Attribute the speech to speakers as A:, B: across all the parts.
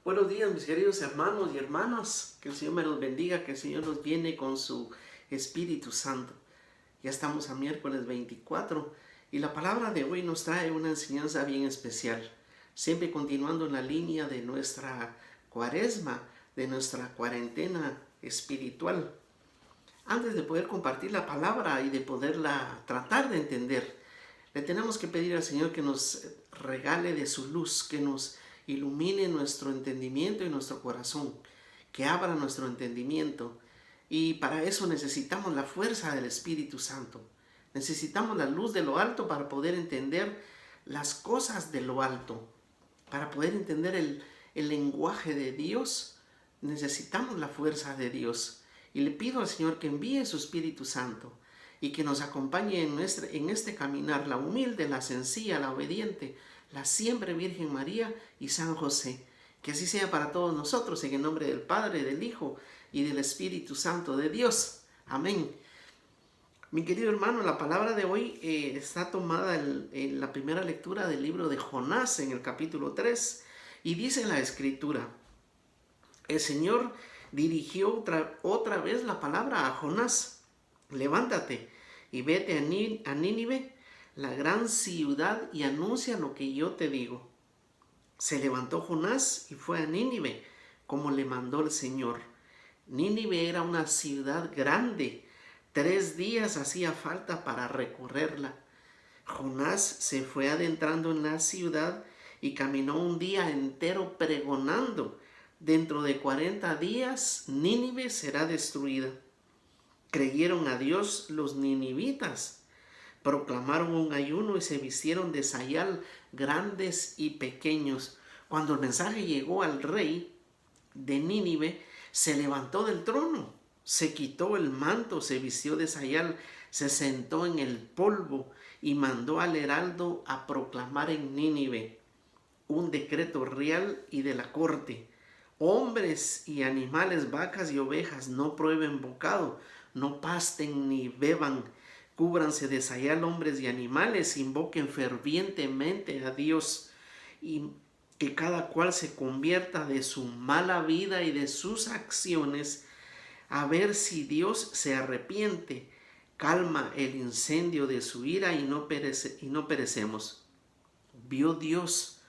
A: Buenos días, mis queridos hermanos y hermanas. Que el Señor me los bendiga, que el Señor nos viene con su Espíritu Santo. Ya estamos a miércoles 24 y la palabra de hoy nos trae una enseñanza bien especial. Siempre continuando en la línea de nuestra cuaresma, de nuestra cuarentena espiritual. Antes de poder compartir la palabra y de poderla tratar de entender, le tenemos que pedir al Señor que nos regale de su luz, que nos ilumine nuestro entendimiento y nuestro corazón, que abra nuestro entendimiento. Y para eso necesitamos la fuerza del Espíritu Santo. Necesitamos la luz de lo alto para poder entender las cosas de lo alto. Para poder entender el lenguaje de Dios, necesitamos la fuerza de Dios. Y le pido al Señor que envíe su Espíritu Santo y que nos acompañe en este caminar, la humilde, la sencilla, la obediente, la siempre Virgen María y San José. Que así sea para todos nosotros, en el nombre del Padre, del Hijo y del Espíritu Santo de Dios. Amén. Mi querido hermano, la palabra de hoy está tomada en la primera lectura del libro de Jonás, en el capítulo 3, y dice la Escritura: el Señor dirigió otra vez la palabra a Jonás: levántate y vete a Nínive, la gran ciudad, y anuncia lo que yo te digo. Se levantó Jonás y fue a Nínive, como le mandó el Señor. Nínive era una ciudad grande. 3 días hacía falta para recorrerla. Jonás se fue adentrando en la ciudad y caminó un día entero pregonando: dentro de 40 días Nínive será destruida. Creyeron a Dios los ninivitas, proclamaron un ayuno y se vistieron de sayal, grandes y pequeños. Cuando el mensaje llegó al rey de Nínive, se levantó del trono, se quitó el manto, se vistió de sayal, se sentó en el polvo y mandó al heraldo a proclamar en Nínive un decreto real y de la corte: hombres y animales, vacas y ovejas, no prueben bocado, no pasten ni beban, cúbranse de sayal hombres y animales, invoquen fervientemente a Dios, y que cada cual se convierta de su mala vida y de sus acciones, a ver si Dios se arrepiente, calma el incendio de su ira y no perecemos. Vio Dios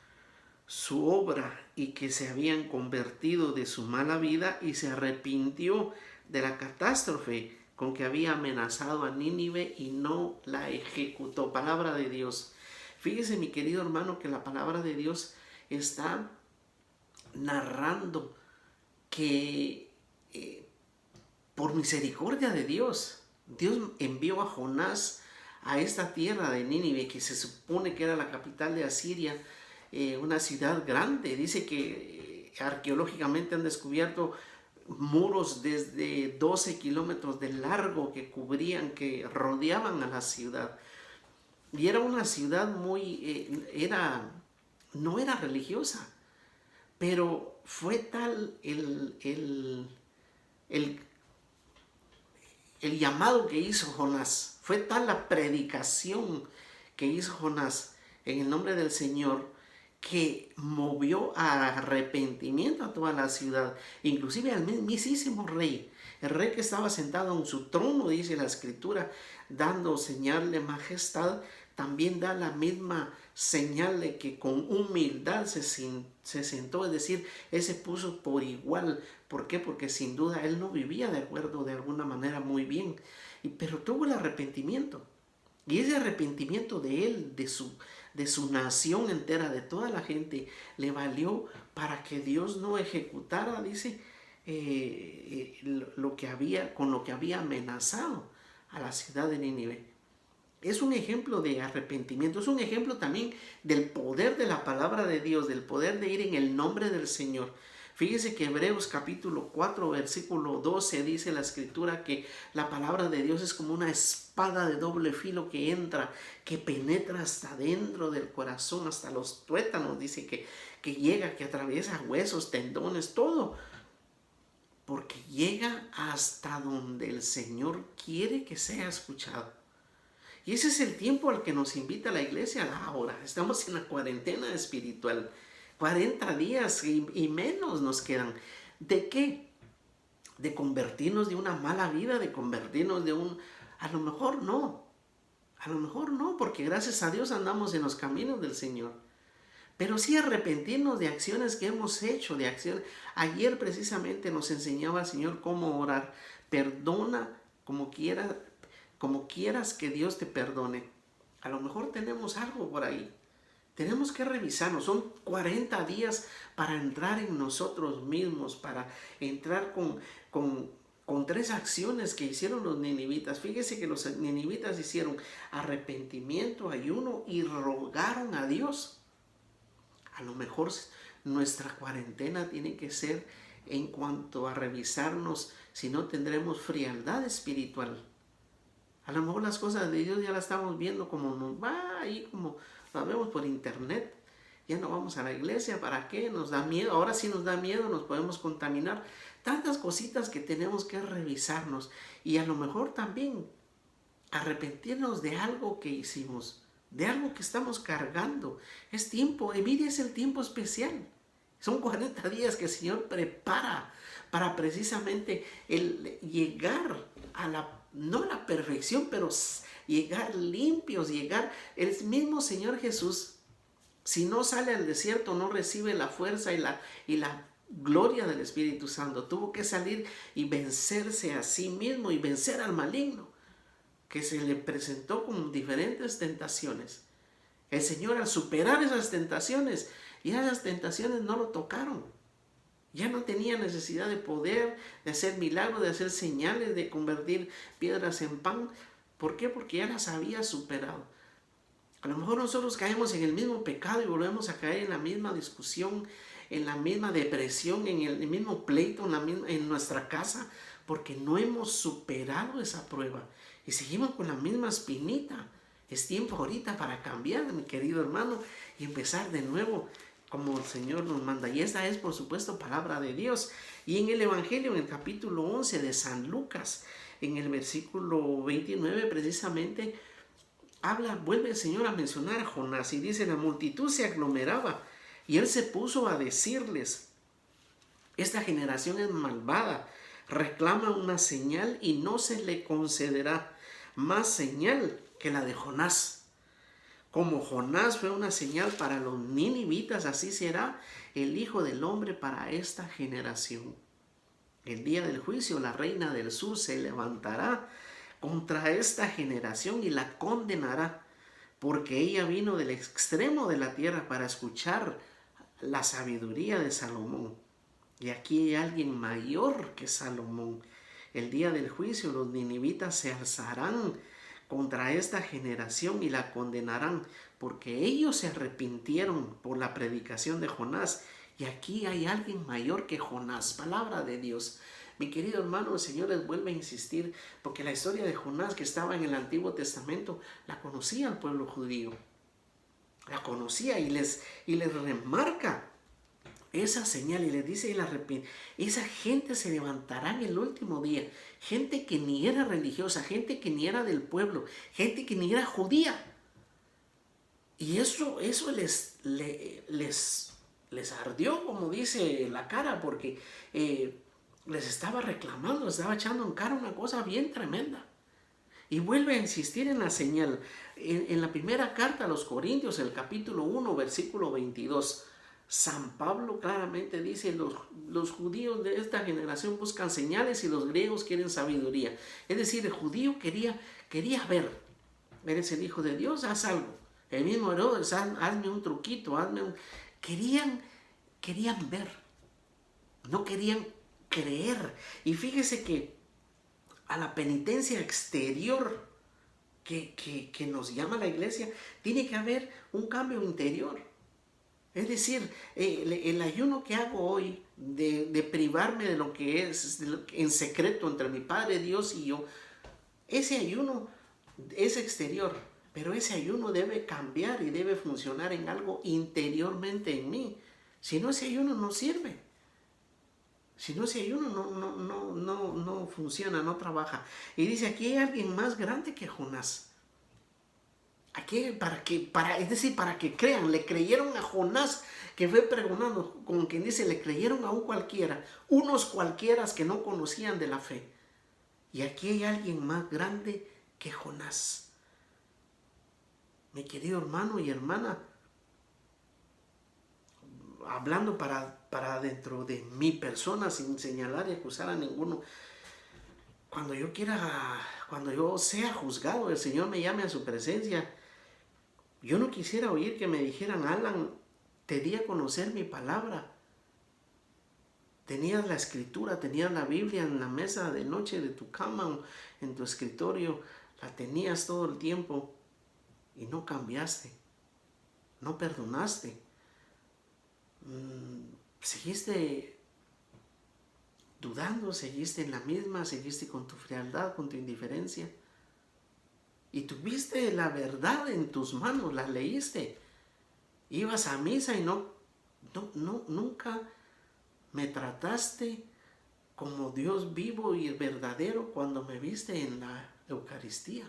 A: su obra y que se habían convertido de su mala vida y se arrepintió de la catástrofe con que había amenazado a Nínive y no la ejecutó. Palabra de Dios. Fíjese, mi querido hermano, que la palabra de Dios está narrando que por misericordia de Dios, Dios envió a Jonás a esta tierra de Nínive, que se supone que era la capital de Asiria, una ciudad grande. Dice que arqueológicamente han descubierto muros desde 12 kilómetros de largo que rodeaban a la ciudad. Y era una ciudad no era religiosa, pero fue tal el llamado que hizo Jonás, fue tal la predicación que hizo Jonás en el nombre del Señor, que movió a arrepentimiento a toda la ciudad, inclusive al mismísimo rey. El rey que estaba sentado en su trono, dice la Escritura, dando señal de majestad, también da la misma señal de que con humildad se sentó, es decir, él se puso por igual. ¿Por qué? Porque sin duda él no vivía de acuerdo de alguna manera muy bien, pero tuvo el arrepentimiento. Y ese arrepentimiento de él, de su nación entera, de toda la gente, le valió para que Dios no ejecutara, dice, con lo que había amenazado a la ciudad de Nínive. Es un ejemplo de arrepentimiento, es un ejemplo también del poder de la palabra de Dios, del poder de ir en el nombre del Señor. Fíjese que Hebreos capítulo 4, versículo 12 dice la Escritura que la palabra de Dios es como una espada de doble filo que entra, que penetra hasta dentro del corazón, hasta los tuétanos, dice que llega, que atraviesa huesos, tendones, todo, porque llega hasta donde el Señor quiere que sea escuchado. Y ese es el tiempo al que nos invita la iglesia ahora. Estamos en la cuarentena espiritual. 40 días y menos nos quedan. ¿De qué? De convertirnos de una mala vida, de convertirnos de un... A lo mejor no, porque gracias a Dios andamos en los caminos del Señor. Pero sí arrepentirnos de acciones que hemos hecho, de acciones. Ayer precisamente nos enseñaba el Señor cómo orar. Perdona como quieras que Dios te perdone. A lo mejor tenemos algo por ahí. Tenemos que revisarnos. Son 40 días para entrar en nosotros mismos, para entrar con 3 acciones que hicieron los ninivitas. Fíjese que los ninivitas hicieron arrepentimiento, ayuno y rogaron a Dios. A lo mejor nuestra cuarentena tiene que ser en cuanto a revisarnos, si no tendremos frialdad espiritual. A lo mejor las cosas de Dios ya las estamos viendo como nos va ahí, como las vemos por internet. Ya no vamos a la iglesia, ¿para qué? Nos da miedo, ahora sí nos da miedo, nos podemos contaminar. Tantas cositas que tenemos que revisarnos y a lo mejor también arrepentirnos de algo que hicimos, de algo que estamos cargando. Es tiempo, mire, es el tiempo especial. Son 40 días que el Señor prepara para precisamente el llegar a no a la perfección, pero llegar limpios, el mismo Señor Jesús, si no sale al desierto, no recibe la fuerza y la gloria del Espíritu Santo. Tuvo que salir y vencerse a sí mismo y vencer al maligno, que se le presentó con diferentes tentaciones. El Señor, al superar esas tentaciones, ya esas tentaciones no lo tocaron. Ya no tenía necesidad de poder, de hacer milagros, de hacer señales, de convertir piedras en pan. ¿Por qué? Porque ya las había superado. A lo mejor nosotros caemos en el mismo pecado y volvemos a caer en la misma discusión, en la misma depresión, en el mismo pleito, en nuestra casa, porque no hemos superado esa prueba y seguimos con la misma espinita. Es tiempo ahorita para cambiar, mi querido hermano, y empezar de nuevo como el Señor nos manda. Y esta es, por supuesto, palabra de Dios. Y en el Evangelio, en el capítulo 11 de San Lucas, en el versículo 29, precisamente, vuelve el Señor a mencionar a Jonás y dice: la multitud se aglomeraba y él se puso a decirles: esta generación es malvada, reclama una señal y no se le concederá más señal que la de Jonás. Como Jonás fue una señal para los ninivitas, así será el Hijo del Hombre para esta generación. El día del juicio, la reina del sur se levantará contra esta generación y la condenará, porque ella vino del extremo de la tierra para escuchar la sabiduría de Salomón. Y aquí hay alguien mayor que Salomón. El día del juicio los ninivitas se alzarán contra esta generación y la condenarán, porque ellos se arrepintieron por la predicación de Jonás. Y aquí hay alguien mayor que Jonás, palabra de Dios. Mi querido hermano, el Señor les vuelve a insistir, porque la historia de Jonás, que estaba en el Antiguo Testamento, la conocía el pueblo judío. La conocía y les remarca esa señal y les dice: esa gente se levantará en el último día. Gente que ni era religiosa, gente que ni era del pueblo, gente que ni era judía. Y eso les ardió, como dice la cara, porque les estaba reclamando, les estaba echando en cara una cosa bien tremenda. Y vuelve a insistir en la señal. En la primera carta a los Corintios, el capítulo 1, versículo 22, San Pablo claramente dice: los judíos de esta generación buscan señales y los griegos quieren sabiduría. Es decir, el judío quería ver. Eres el Hijo de Dios, haz algo. El mismo Herodes: hazme un truquito, Querían ver, no querían creer. Y fíjese que a la penitencia exterior que nos llama la iglesia, tiene que haber un cambio interior. Es decir, el ayuno que hago hoy de privarme de lo que es en secreto entre mi Padre Dios y yo, ese ayuno es exterior, pero ese ayuno debe cambiar y debe funcionar en algo interiormente en mí. Si no, ese ayuno no sirve. Si no, ese ayuno no funciona, no trabaja. Y dice: aquí hay alguien más grande que Jonás. Es decir, para que crean. Le creyeron a Jonás, que fue pregonando, como quien dice, le creyeron a un cualquiera, unos cualquieras que no conocían de la fe. Y aquí hay alguien más grande que Jonás. Mi querido hermano y hermana, hablando para dentro de mi persona, sin señalar y acusar a ninguno, cuando yo sea juzgado, el Señor me llame a su presencia, yo no quisiera oír que me dijeran: Alan, te di a conocer mi palabra. Tenías la escritura, tenías la Biblia en la mesa de noche de tu cama, en tu escritorio, la tenías todo el tiempo y no cambiaste, no perdonaste. Seguiste dudando, seguiste en la misma, seguiste con tu frialdad, con tu indiferencia. Y tuviste la verdad en tus manos, la leíste. Ibas a misa y nunca me trataste como Dios vivo y verdadero cuando me viste en la Eucaristía.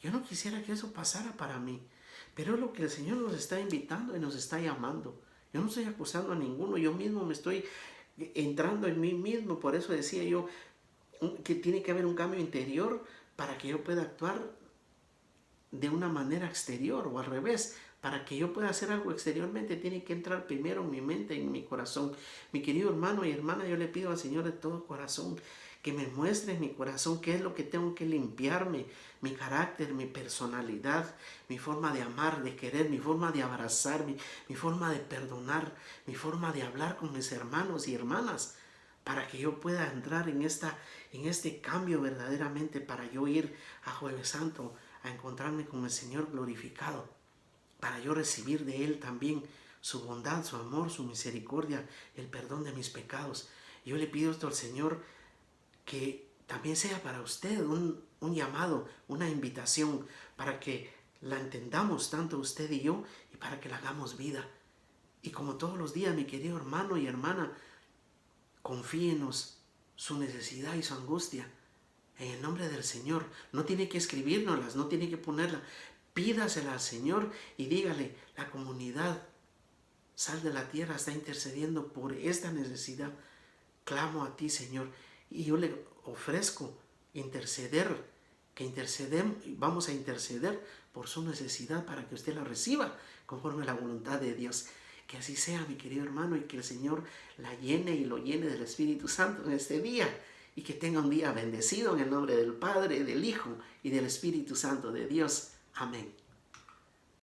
A: Yo no quisiera que eso pasara para mí, pero es lo que el Señor nos está invitando y nos está llamando. Yo no estoy acusando a ninguno, yo mismo me estoy entrando en mí mismo. Por eso decía yo que tiene que haber un cambio interior para que yo pueda actuar de una manera exterior, o al revés. Para que yo pueda hacer algo exteriormente, tiene que entrar primero en mi mente, en mi corazón. Mi querido hermano y hermana, yo le pido al Señor de todo corazón que me muestre en mi corazón qué es lo que tengo que limpiarme, mi carácter, mi personalidad, mi forma de amar, de querer, mi forma de abrazar, mi forma de perdonar, mi forma de hablar con mis hermanos y hermanas, para que yo pueda entrar en este cambio verdaderamente, para yo ir a Jueves Santo a encontrarme con el Señor glorificado, para yo recibir de Él también su bondad, su amor, su misericordia, el perdón de mis pecados. Yo le pido esto al Señor, que también sea para usted un llamado, una invitación, para que la entendamos tanto usted y yo, y para que la hagamos vida. Y como todos los días, mi querido hermano y hermana, confíenos su necesidad y su angustia en el nombre del Señor. No tiene que escribírnoslas, no tiene que ponerla. Pídasela al Señor y dígale: la comunidad Sal de la Tierra está intercediendo por esta necesidad. Clamo a ti, Señor, y yo le ofrezco vamos a interceder por su necesidad para que usted la reciba conforme a la voluntad de Dios. Que así sea, mi querido hermano, y que el Señor la llene y lo llene del Espíritu Santo en este día, y que tenga un día bendecido en el nombre del Padre, del Hijo y del Espíritu Santo de Dios. Amén.